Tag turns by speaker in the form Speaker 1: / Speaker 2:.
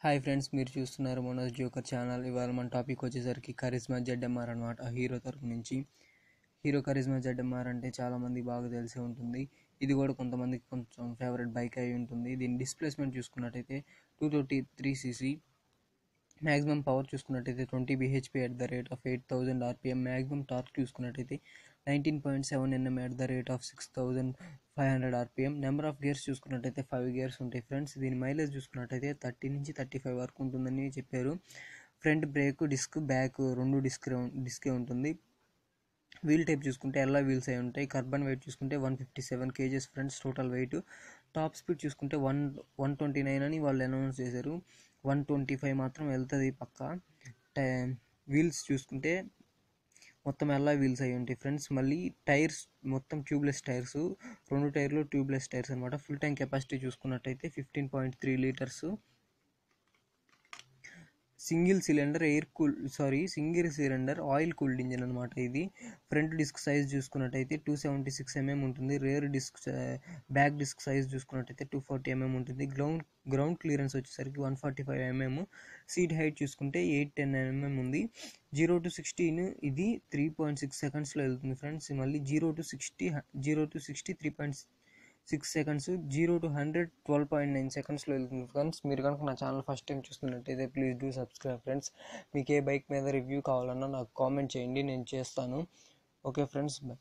Speaker 1: Hi friends, మీరు చూస్తున్నారు Manoj joker channel. ఇవాళ మన టాపిక్ వచ్చేసరికి కరిజ్మా జెడ్ఎంఆర్ అనమాట. హీరో తరపు నుంచి హీరో కరిజ్మా జెడ్ఎంఆర్ అంటే చాలామంది బాగా తెలిసే ఉంటుంది. ఇది కూడా కొంతమందికి కొంచెం ఫేవరెట్ బైక్ అయి ఉంటుంది. దీని డిస్ప్లేస్మెంట్ చూసుకున్నట్టయితే 233cc, మ్యాక్సిమం పవర్ చూసుకున్నట్టయితే 20 bhp at the rate of 8000 rpm, maximum torque చూసుకున్నట్టయితే 19.7 Nm at the rate of 6500 rpm. Number of gears చూసుకున్నట్టయితే 5 గేర్స్ ఉంటాయి ఫ్రెండ్స్. దీని మైలేజ్ చూసుకున్నట్టయితే 30 నుంచి 35 వరకు ఉంటుందని చెప్పారు. ఫ్రంట్ బ్రేక్, డిస్క్, బ్యాక్ రెండు డిస్కే ఉంటుంది. వీల్ టైప్ చూసుకుంటే ఎల్లా వీల్స్ అయి ఉంటాయి. కార్బన్ వెయిట్ చూసుకుంటే 157 kgs friends total weight. Top speed చూసుకుంటే 129 అని వాళ్ళు అనౌన్స్ చేశారు. 125 మాత్రం వెళ్తుంది పక్కా. వీల్స్ చూసుకుంటే మొత్తం ఎల్లా వీల్స్ అయి ఉంటాయి ఫ్రెండ్స్. మళ్ళీ టైర్స్ మొత్తం ట్యూబ్లెస్ టైర్స్, రెండు టైర్లు ట్యూబ్లెస్ టైర్స్ అనమాట. ఫుల్ ట్యాంక్ కెపాసిటీ చూసుకున్నట్టయితే 15.3 litres. Single cylinder oil cooled engine అనమాట ఇది. ఫ్రంట్ డిస్క్ సైజ్ చూసుకున్నట్టయితే 276 mm ఉంటుంది. Rear disc back disc size చూసుకున్నట్టయితే 240 mm ఉంటుంది. గ్రౌండ్ క్లియరెన్స్ వచ్చేసరికి 145 mm. సీట్ హైట్ చూసుకుంటే 810 mm ఉంది. 0 to 60 ఇది 3.6 secondsలో వెళ్తుంది ఫ్రెండ్స్. మళ్ళీ 0 to 60 3.6 seconds, 0 to 100 12.9 secondsలో వెళ్తుంది ఫ్రెండ్స్. మీరు కనుక నా ఛానల్ ఫస్ట్ టైం చూస్తున్నట్టయితే ప్లీజ్ డూ సబ్స్క్రైబ్ ఫ్రెండ్స్. మీకు ఏ బైక్ మీద రివ్యూ కావాలన్నా నాకు కామెంట్ చేయండి, నేను చేస్తాను. Okay friends, by.